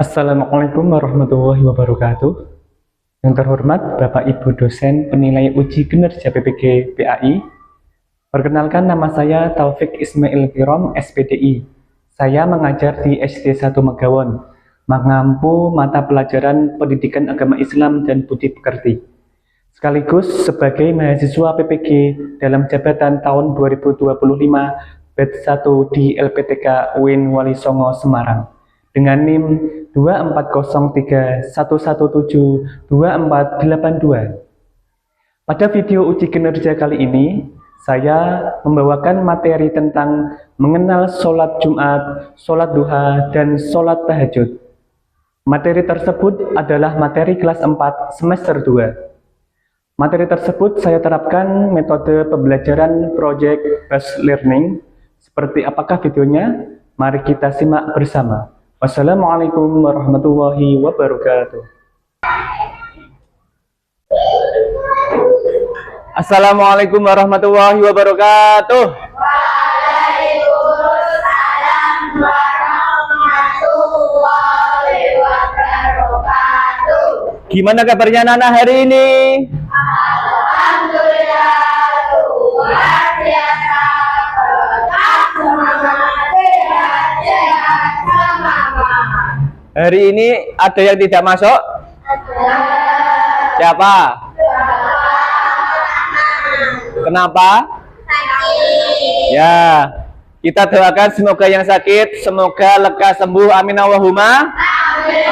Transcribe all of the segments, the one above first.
Assalamualaikum warahmatullahi wabarakatuh. Yang terhormat Bapak Ibu dosen penilai uji kinerja PPG PAI. Perkenalkan, nama saya Taufik Ismail Kirom, SPDI. Saya mengajar di SD 1 Megawon, mengampu mata pelajaran Pendidikan Agama Islam dan Budi Pekerti. Sekaligus sebagai mahasiswa PPG dalam jabatan tahun 2025 batch 1 di LPTK UIN Wali Songo Semarang dengan NIM 24031172482. Pada video uji kinerja kali ini, saya membawakan materi tentang mengenal sholat Jumat, sholat duha, dan sholat tahajud. Materi tersebut adalah materi kelas 4 semester 2. Materi tersebut saya terapkan metode pembelajaran project based learning. Seperti apakah videonya? Mari kita simak bersama. Wassalamualaikum warahmatullahi wabarakatuh. Assalamualaikum warahmatullahi wabarakatuh. Waalaikumsalam warahmatullahi wabarakatuh. Gimana kabarnya anak-anak hari ini? Alhamdulillah, luar biasa. Tetap semangat, sehat-sehat, semangat. Hari ini ada yang tidak masuk? Siapa? Kenapa? Ya, kita doakan semoga yang sakit semoga lekas sembuh. Amin Allahumma.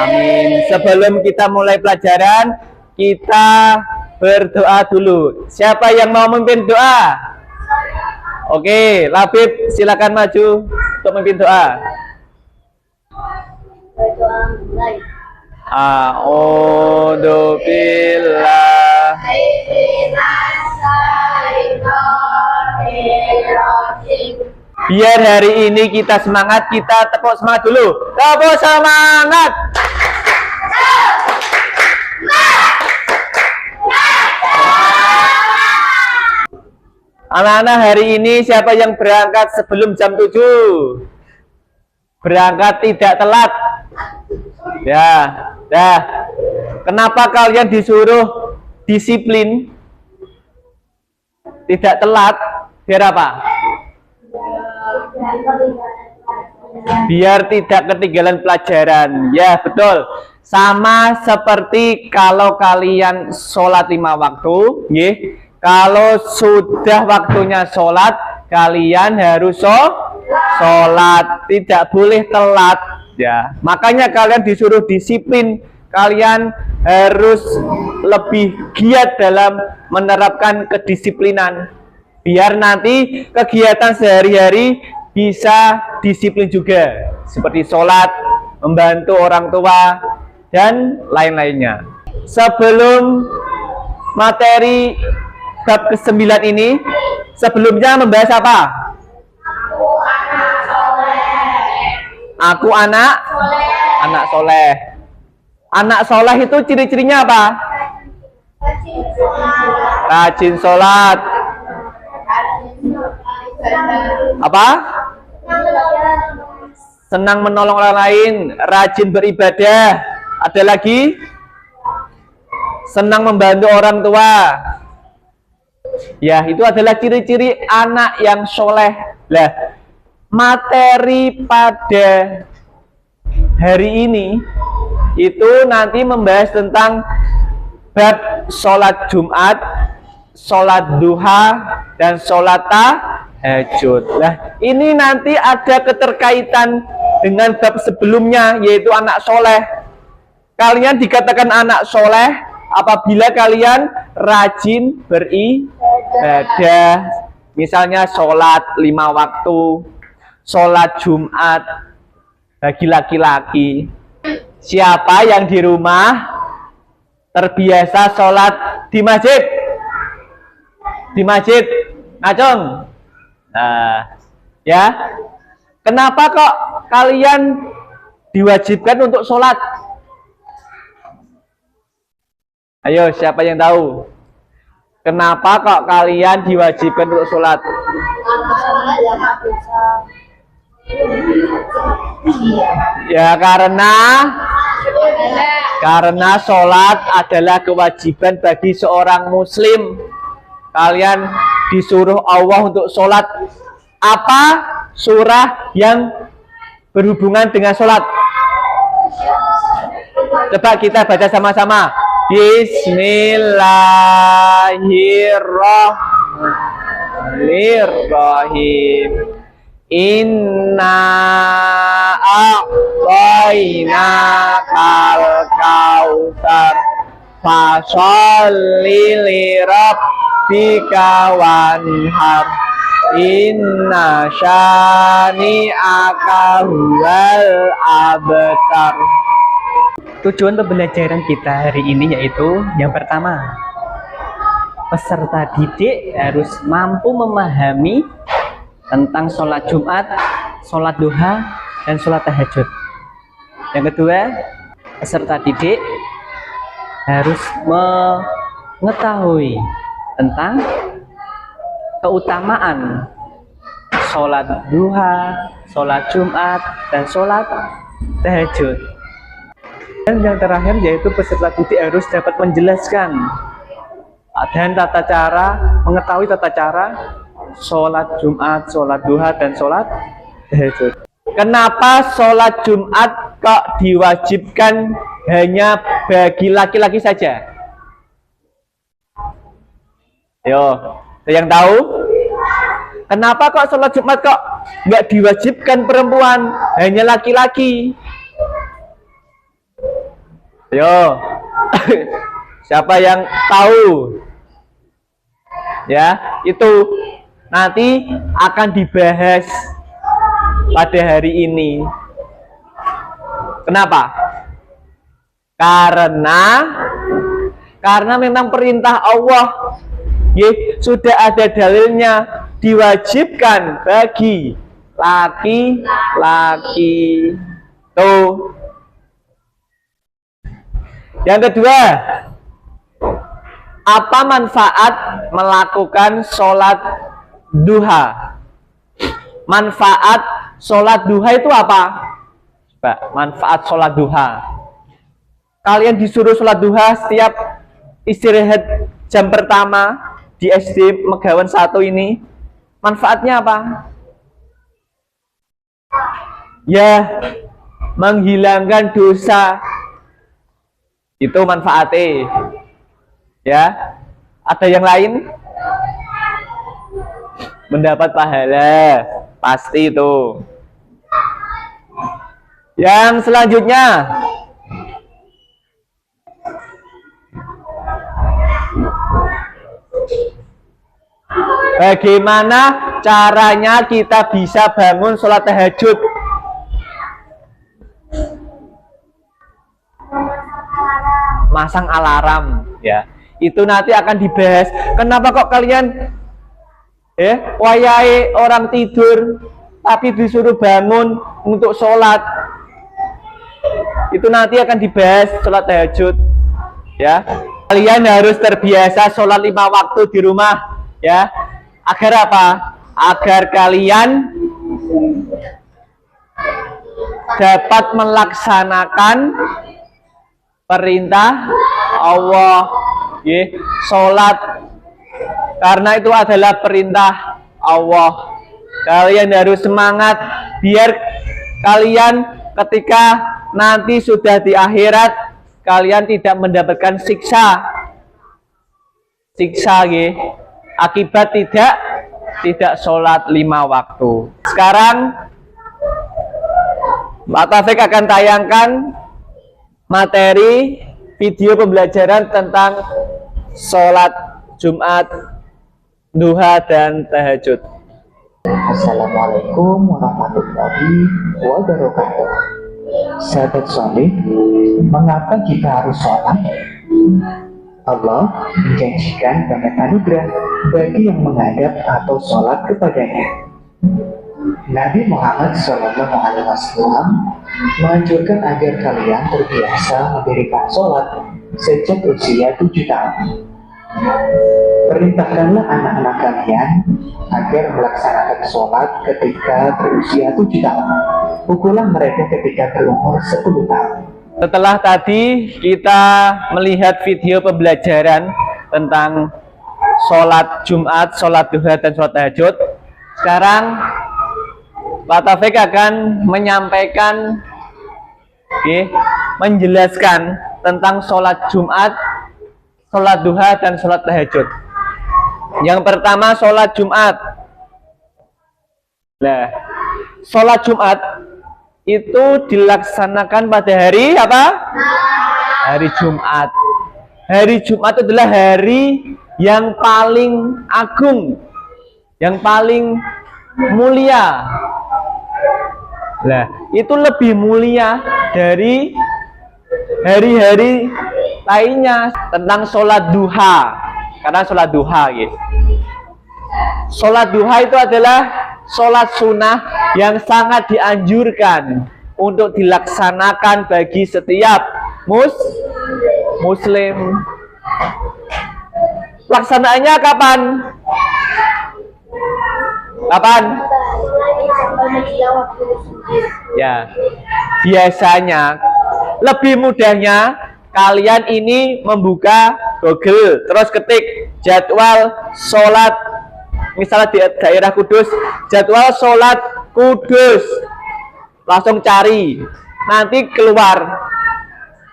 Amin. Sebelum kita mulai pelajaran, kita berdoa dulu. Siapa yang mau memimpin doa? Oke, Labib silakan maju untuk memimpin doa. A'udzu billahi. Biar hari ini kita semangat, kita tepuk semangat dulu. Tepuk semangat. Anak-anak hari ini siapa yang berangkat sebelum jam 7? Berangkat tidak telat. Ya, dah. Kenapa kalian disuruh disiplin? Tidak telat, biar apa? Biar tidak ketinggalan pelajaran. Ya, betul. Sama seperti kalau kalian sholat 5 waktu, nggih. Kalau sudah waktunya sholat, kalian harus sholat, tidak boleh telat. Ya, makanya kalian disuruh disiplin. Kalian harus lebih giat dalam menerapkan kedisiplinan. Biar nanti kegiatan sehari-hari bisa disiplin juga. Seperti sholat, membantu orang tua, dan lain-lainnya. Sebelum materi bab ke-9 ini, sebelumnya membahas apa? Aku anak soleh. Anak soleh itu ciri-cirinya apa? Rajin sholat. Apa? Senang menolong orang lain, rajin beribadah. Ada lagi? Senang membantu orang tua. Ya, itu adalah ciri-ciri anak yang soleh. Lah, materi pada hari ini itu nanti membahas tentang bab sholat Jumat, sholat duha, dan sholat tahajud. Nah, ini nanti ada keterkaitan dengan bab sebelumnya, yaitu anak soleh. Kalian dikatakan anak soleh apabila kalian rajin beribadah. Misalnya sholat 5 waktu, sholat Jumat bagi laki-laki. Siapa yang di rumah terbiasa sholat di masjid? Di masjid, ngacung. Nah, ya. Kenapa kok kalian diwajibkan untuk sholat? Ayo, siapa yang tahu? Kenapa kok kalian diwajibkan untuk sholat? Ya karena Karena sholat adalah kewajiban bagi seorang muslim. Kalian disuruh Allah untuk sholat. Apa surah yang berhubungan dengan sholat? Coba kita baca sama-sama. Bismillahirrahmanirrahim. Inna a'tainakal kautsar fasholli lirabbika wanhar. Inna syani'aka huwal abtar. Tujuan pembelajaran kita hari ini yaitu yang pertama, peserta didik harus mampu memahami tentang sholat Jumat, sholat duha, dan sholat tahajud. Yang kedua, peserta didik harus mengetahui tentang keutamaan sholat duha, sholat Jumat, dan sholat tahajud. Dan yang terakhir yaitu peserta didik harus dapat menjelaskan dan mengetahui tata cara sholat Jumat, sholat duha, dan sholat tahajud. Kenapa sholat Jumat kok diwajibkan hanya bagi laki-laki saja? Yo, ada yang tahu? Kenapa kok sholat Jumat kok nggak diwajibkan perempuan, hanya laki-laki? Yo, siapa yang tahu? Ya, itu nanti akan dibahas pada hari ini. Kenapa? Karena memang perintah Allah, sudah ada dalilnya, diwajibkan bagi laki-laki. Tuh. Yang kedua, apa manfaat melakukan sholat duha? Manfaat sholat duha itu apa? Coba, manfaat sholat duha. Kalian disuruh sholat duha setiap istirahat jam pertama di SD Megawan 1 ini. Manfaatnya apa? Ya, menghilangkan dosa. Itu manfaatnya. Ya, ada yang lain? Mendapat pahala, pasti itu. Yang selanjutnya, bagaimana caranya kita bisa bangun sholat tahajud? Masang alarm, ya. Itu nanti akan dibahas. Kenapa kok kalian wayai orang tidur tapi disuruh bangun untuk sholat? Itu nanti akan dibahas sholat tahajud, ya. Kalian harus terbiasa sholat 5 waktu di rumah, ya. Agar apa? Agar kalian dapat melaksanakan perintah Allah, sholat, karena itu adalah perintah Allah. Kalian harus semangat biar kalian ketika nanti sudah di akhirat kalian tidak mendapatkan siksa akibat tidak sholat 5 waktu. Sekarang Pak Taufik akan tayangkan materi video pembelajaran tentang sholat Jumat, duha, dan tahajud. Assalamualaikum warahmatullahi wabarakatuh. Sahabat soleh, mengapa kita harus sholat? Allah menjanjikan banyak anugerah bagi yang menghadap atau sholat kepadanya. Nabi Muhammad SAW menganjurkan agar kalian terbiasa mendirikan sholat sejak usia 7 tahun. Perintahkanlah anak-anak kalian agar melaksanakan sholat ketika berusia 7 tahun. Pukullah mereka ketika berumur 10 tahun. Setelah tadi kita melihat video pembelajaran tentang sholat Jumat, sholat duha, dan sholat tahajud, sekarang Pak Taufik akan menyampaikan, menjelaskan tentang sholat Jumat, sholat duha, dan sholat tahajud. Yang pertama, sholat Jumat. Nah, sholat Jumat itu dilaksanakan pada hari apa? Hari Jumat. Hari Jumat adalah hari yang paling agung, yang paling mulia. Nah, itu lebih mulia dari hari-hari lainnya. Tentang sholat duha, karena sholat duha gitu. Sholat duha itu adalah sholat sunnah yang sangat dianjurkan untuk dilaksanakan bagi setiap muslim. Laksanaannya kapan? Kapan? Ya, biasanya lebih mudahnya kalian ini membuka Google, terus ketik jadwal sholat, misalnya di daerah Kudus, jadwal sholat Kudus, langsung cari, nanti keluar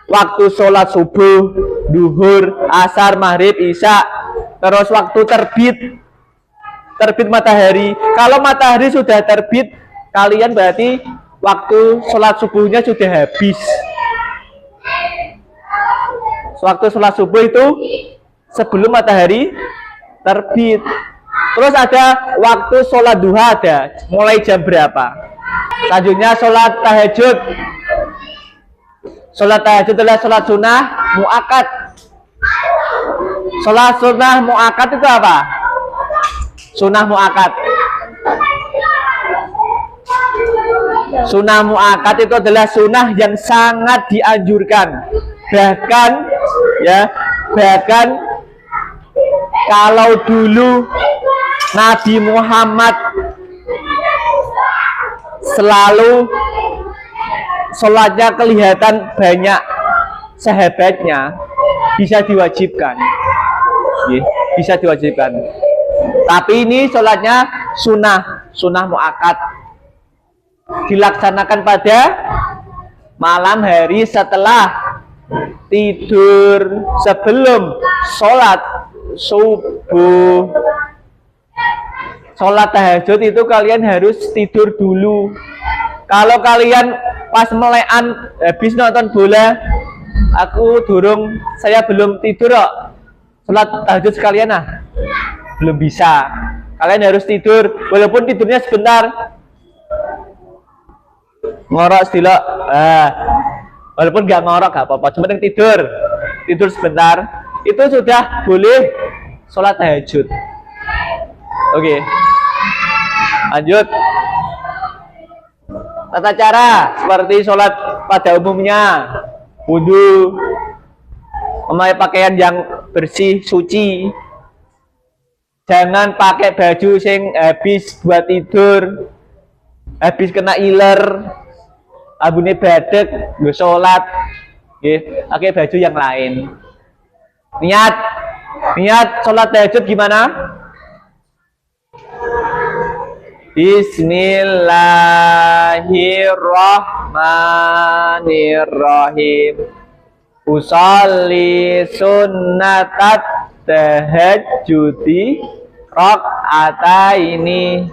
waktu sholat subuh, duhur, asar, maghrib, isya, terus waktu terbit matahari. Kalau matahari sudah terbit, kalian berarti waktu sholat subuhnya sudah habis. Waktu sholat subuh itu sebelum matahari terbit. Terus ada waktu sholat duha, ada mulai jam berapa. Selanjutnya sholat tahajud. Sholat tahajud adalah sholat sunnah mu'akkad. Sholat sunnah mu'akkad itu apa? Sunnah mu'akkad. Sunnah mu'akkad itu adalah sunnah yang sangat dianjurkan. Bahkan kalau dulu Nabi Muhammad selalu sholatnya kelihatan banyak sahabatnya, bisa diwajibkan. Bisa diwajibkan. Tapi ini sholatnya sunnah mu'akkad, dilaksanakan pada malam hari setelah tidur, sebelum sholat subuh. Sholat tahajud itu kalian harus tidur dulu. Kalau kalian pas melekan habis nonton bola, saya belum tidur kok, sholat tahajud sekalian belum bisa. Kalian harus tidur, walaupun tidurnya sebentar, ngorok sedilok, walaupun nggak ngorok gak apa-apa, cuma yang tidur sebentar, itu sudah boleh sholat tahajud. Oke, lanjut. Tata cara seperti sholat pada umumnya, wudu, memakai pakaian yang bersih, suci. Jangan pakai baju sing habis buat tidur, habis kena iler, abune badek, nggo sholat, pakai baju yang lain. Niat sholat tahajud gimana? Bismillahirrahmanirrahim. Usolli sunnatat tahajjudi rakaataini.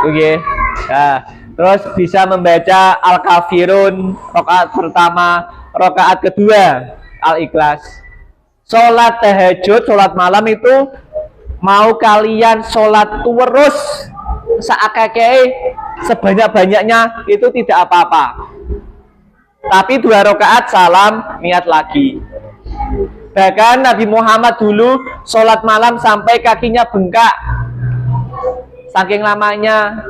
Oke. Nah, terus bisa membaca Al-Kafirun rakaat pertama, rakaat kedua Al-Ikhlas. Sholat tahajud, sholat malam itu mau kalian sholat terus sebanyak-banyaknya itu tidak apa-apa. Tapi 2 rakaat salam, niat lagi. Bahkan Nabi Muhammad dulu sholat malam sampai kakinya bengkak, saking lamanya.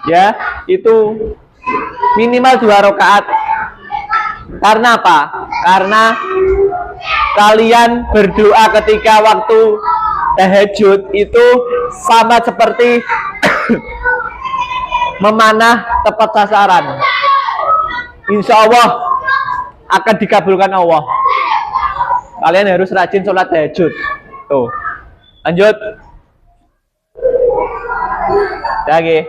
Ya, itu minimal 2 rakaat. Karena apa? Karena kalian berdoa ketika waktu tahajud itu sama seperti memanah tepat sasaran. Insya Allah akan dikabulkan Allah. Kalian harus rajin sholat tahajud. Tuh, lanjut. Lagi.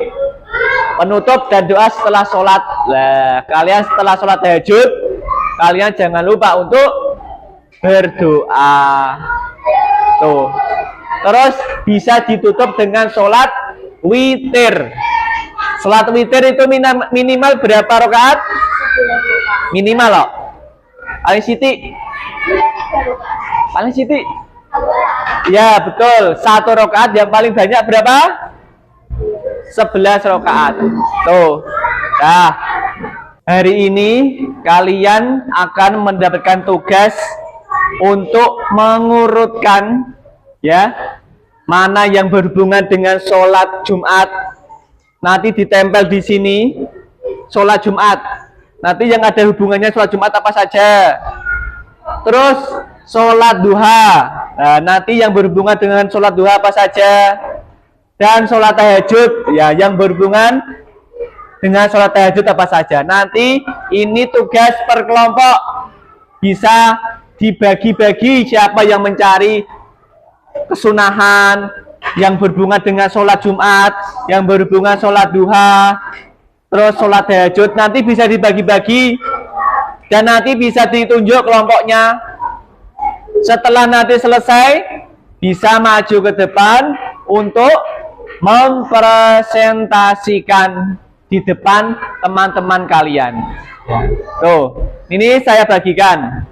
Penutup dan doa setelah sholat. Nah, kalian setelah sholat tahajud, kalian jangan lupa untuk berdoa. Tuh. Terus bisa ditutup dengan sholat witir. Sholat witir itu minimal berapa rakaat? Minimal loh. Paling Siti. Paling Siti. Ya betul. 1 rakaat yang paling banyak berapa? 11 rakaat. Tuh. Nah, hari ini kalian akan mendapatkan tugas untuk mengurutkan ya mana yang berhubungan dengan sholat Jumat. Nanti ditempel di sini sholat Jumat. Nanti yang ada hubungannya sholat Jumat apa saja. Terus sholat duha. Nah, nanti yang berhubungan dengan sholat duha apa saja. Dan sholat tahajud, ya yang berhubungan dengan sholat tahajud apa saja. Nanti ini tugas per kelompok. Bisa dibagi-bagi siapa yang mencari kesunahan yang berhubungan dengan sholat Jumat, yang berhubungan sholat duha, terus sholat tahajud. Nanti bisa dibagi-bagi dan nanti bisa ditunjuk kelompoknya. Setelah nanti selesai, bisa maju ke depan untuk mempresentasikan di depan teman-teman kalian. Tuh, ini saya bagikan.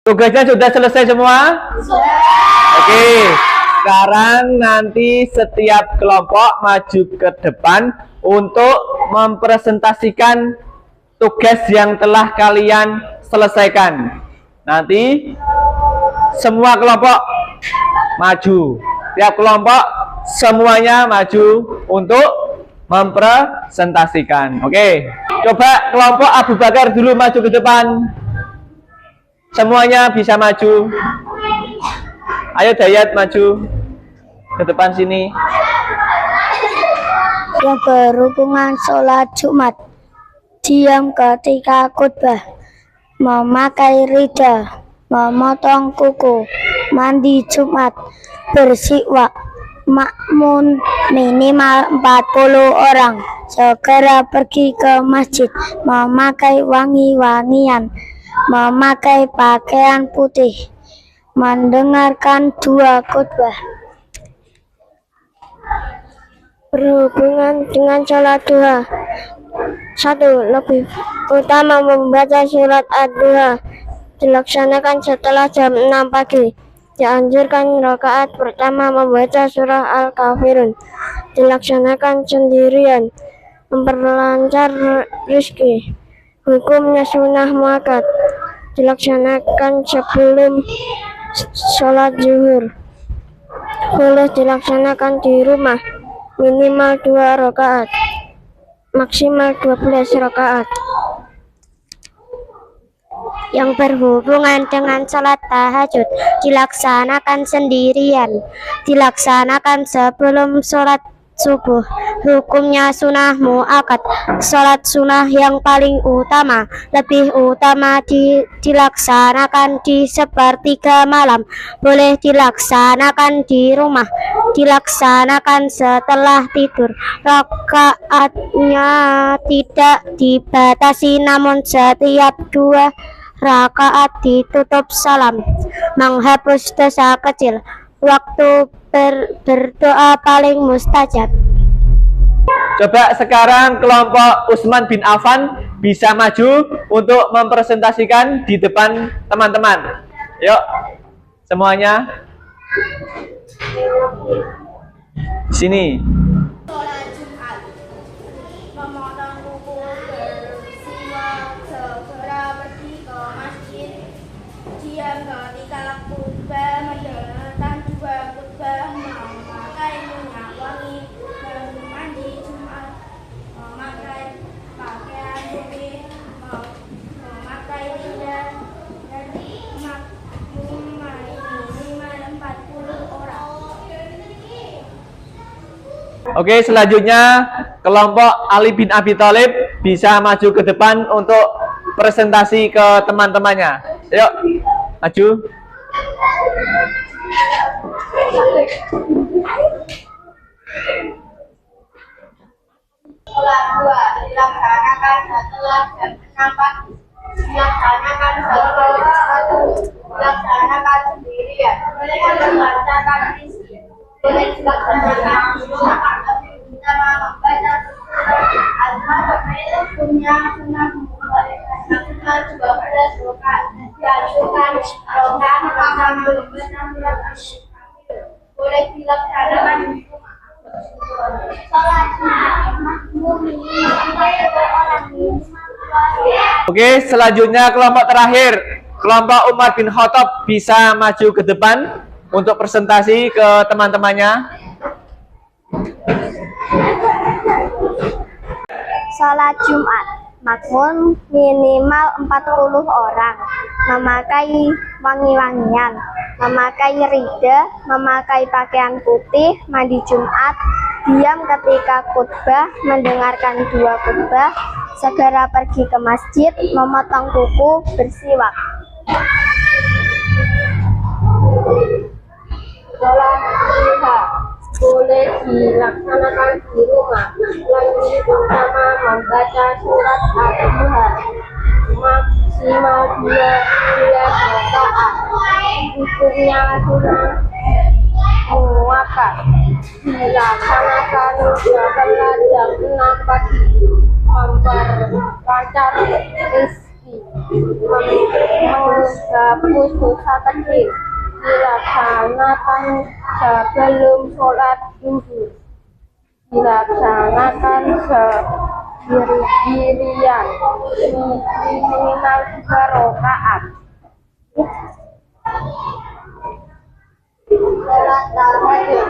Tugasnya sudah selesai semua? Oke, sekarang nanti setiap kelompok maju ke depan untuk mempresentasikan tugas yang telah kalian selesaikan. Nanti semua kelompok maju. Tiap kelompok semuanya maju untuk mempresentasikan. Oke, coba kelompok Abu Bakar dulu maju ke depan. Semuanya bisa maju. Ayo Dayat maju ke depan sini. Yang berhubungan sholat Jumat, diam ketika khutbah, memakai rida, memotong kuku, mandi Jumat, bersiwak, makmun minimal 40 orang, segera pergi ke masjid, memakai wangi-wangian, memakai pakaian putih, mendengarkan 2 khutbah. Berhubungan dengan sholat duha, 1. Lebih utama membaca surat ad-duha, dilaksanakan setelah jam 6 pagi. Dianjurkan rakaat pertama membaca surah Al-Kafirun, dilaksanakan sendirian, memperlancar rezeki. Hukumnya sunnah muakkad, dilaksanakan sebelum sholat zuhur. Boleh dilaksanakan di rumah, minimal 2 rakaat, maksimal 12 rakaat. Yang berhubungan dengan sholat tahajud, dilaksanakan sendirian, dilaksanakan sebelum sholat subuh. Hukumnya sunnah muakkad, sholat sunnah yang paling utama, lebih utama dilaksanakan di sepertiga malam. Boleh dilaksanakan di rumah, dilaksanakan setelah tidur. Rakaatnya tidak dibatasi, namun setiap 2 rakaat ditutup salam, menghapus dosa kecil. Waktu berdoa paling mustajab. Coba sekarang kelompok Utsman bin Affan bisa maju untuk mempresentasikan di depan teman-teman. Yuk, semuanya. Sini. Sholat Jumat, memotong kuku, bersiwak, segera pergi ke masjid, diam ketika khutbah, mendengarkan 2 khutbah, memakai minyak wangi, mandi Jumat, memakai pakaian putih, memakai rida, dan minimal 40 orang. Oke, selanjutnya kelompok Ali bin Abi Thalib bisa maju ke depan untuk presentasi ke teman-temannya. Yuk, maju. Sholat dua dilaksanakan setelah jam 6 pagi. Dilaksanakan sebelum sholat subuh. Dilaksanakan sendirian. Dilaksanakan rizki. Boleh dilaksanakan lebih utama membaca Al-Fatihah. Hukumnya sunnah muakkad, maksimal 12 rakaat. Dianjurkan rakaat pertama membaca surat Al-Kafirun. Boleh dilaksanakan di rumah. Sholat Jumat makmum minimal 40 orang, minimal 2 rakaat. Oke, selanjutnya kelompok terakhir, kelompok Umar bin Khattab bisa maju ke depan untuk presentasi ke teman-temannya. Sholat Jumat, makmum minimal 40 orang, memakai wangi-wangian, memakai rida, memakai pakaian putih, mandi Jumat, diam ketika khutbah, mendengarkan 2 khutbah, segera pergi ke masjid, memotong kuku, bersiwak. Sholat duha boleh dilaksanakan di rumah. Lebih utama membaca surat ad-duha, maksimal 12 rakaat. Hukumnya sunnah muakkad, dilaksanakan setelah jam 6 pagi. Memperlancar rezeki. menghapus dosa kecil. Dilaksanakan sebelum sholat zuhur. Dilaksanakan sendirian minimal 3 rakaat. Sholat tahajud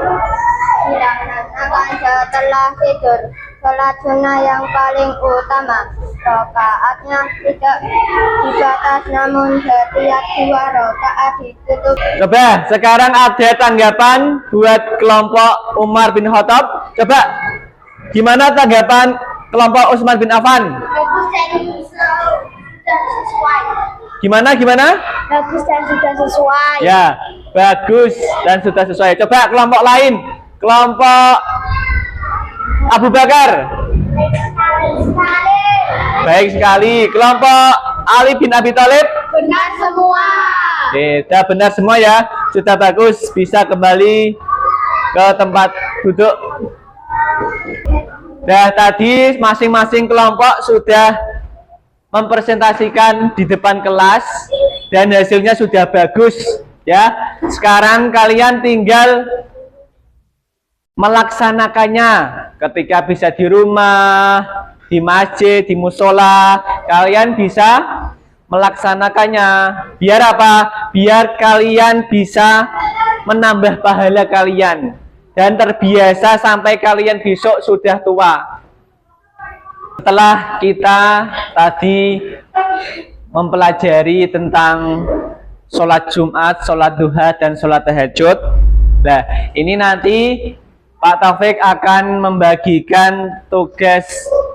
dilaksanakan setelah tidur. Sholat sunnah yang paling utama, rakaatnya tidak dibatas, namun setiap 2 rakaat ditutup. Coba sekarang ada tanggapan buat kelompok Umar bin Khattab. Coba gimana tanggapan kelompok Utsman bin Affan? Bagus dan sudah sesuai. Gimana? Bagus dan sudah sesuai. Ya, bagus dan sudah sesuai. Coba kelompok lain, kelompok Abu Bakar. Baik sekali. Kelompok Ali bin Abi Thalib. Benar semua. Oke, sudah benar semua ya. Sudah bagus, bisa kembali ke tempat duduk. Nah, tadi masing-masing kelompok sudah mempresentasikan di depan kelas dan hasilnya sudah bagus ya. Sekarang kalian tinggal melaksanakannya ketika bisa di rumah, di masjid, di musola, kalian bisa melaksanakannya. Biar apa? Biar kalian bisa menambah pahala kalian dan terbiasa sampai kalian besok sudah tua. Setelah kita tadi mempelajari tentang sholat Jumat, sholat duha, dan sholat tahajud, nah ini nanti Pak Taufik akan membagikan tugas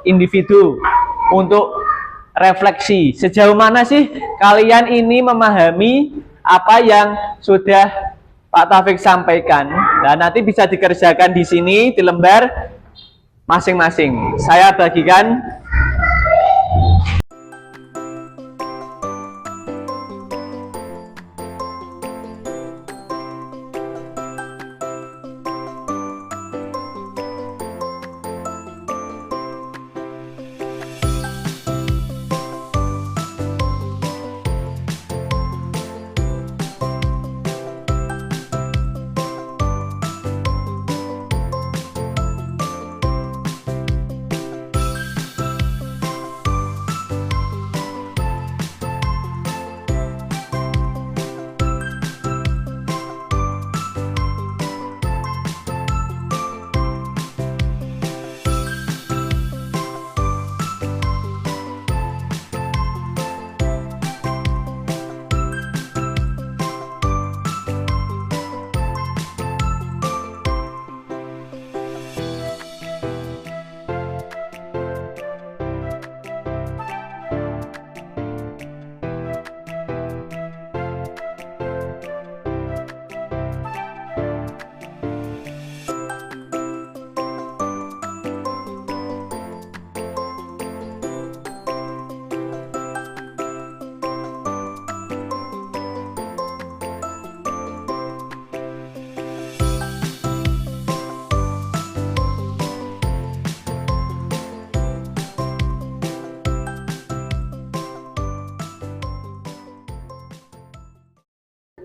individu untuk refleksi. Sejauh mana sih kalian ini memahami apa yang sudah Pak Taufik sampaikan? Nah, nanti bisa dikerjakan di sini di lembar masing-masing. Saya bagikan.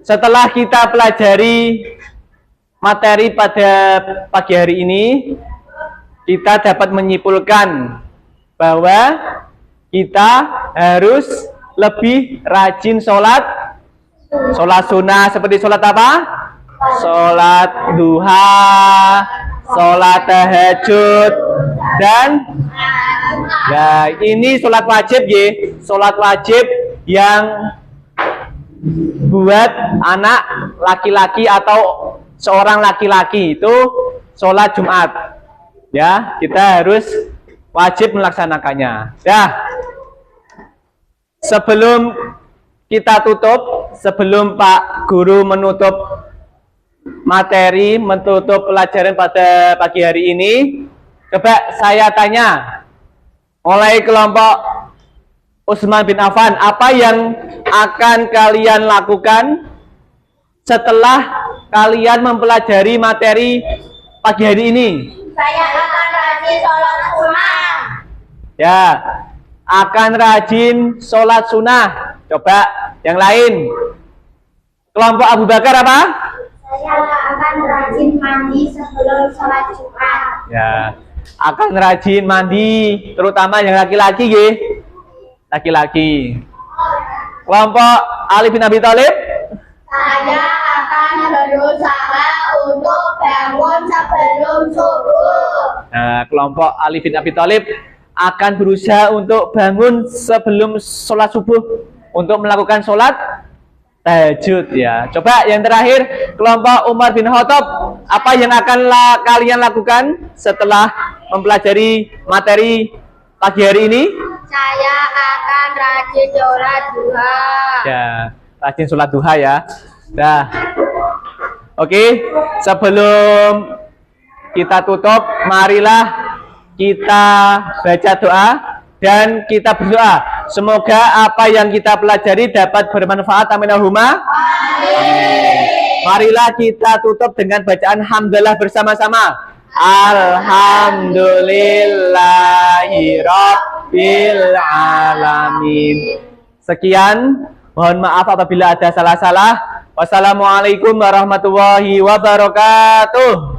Setelah kita pelajari materi pada pagi hari ini, kita dapat menyimpulkan bahwa kita harus lebih rajin sholat sunnah. Seperti sholat apa? Sholat duha, sholat tahajud, dan nah ini sholat wajib ya. Sholat wajib yang buat anak laki-laki atau seorang laki-laki itu sholat Jumat ya, kita harus wajib melaksanakannya. Dah, sebelum kita tutup, sebelum Pak Guru menutup materi, menutup pelajaran pada pagi hari ini, coba saya tanya oleh kelompok Utsman bin Affan, apa yang akan kalian lakukan setelah kalian mempelajari materi pagi hari ini? Saya akan rajin sholat sunnah. Ya, akan rajin sholat sunnah. Coba Yang lain. Kelompok Abu Bakar apa? Saya akan rajin mandi sebelum sholat Jumat. Ya, akan rajin mandi, terutama yang laki-laki ya. Laki-laki. Kelompok Ali bin Abi Thalib. Saya akan berusaha untuk bangun sebelum subuh. Nah, kelompok Ali bin Abi Thalib akan berusaha untuk bangun sebelum sholat subuh untuk melakukan sholat tahajud ya. Coba yang terakhir, kelompok Umar bin Khattab, apa yang akan kalian lakukan setelah mempelajari materi pagi hari ini? Saya akan rajin sholat duha. Ya, rajin sholat duha ya. Nah, oke, sebelum kita tutup, marilah kita baca doa dan kita berdoa. Semoga apa yang kita pelajari dapat bermanfaat. Amin Allahumma. Marilah kita tutup dengan bacaan hamdalah bersama-sama. Alhamdulillahirabbil alamin. Sekian, mohon maaf apabila ada salah-salah. Wassalamualaikum warahmatullahi wabarakatuh.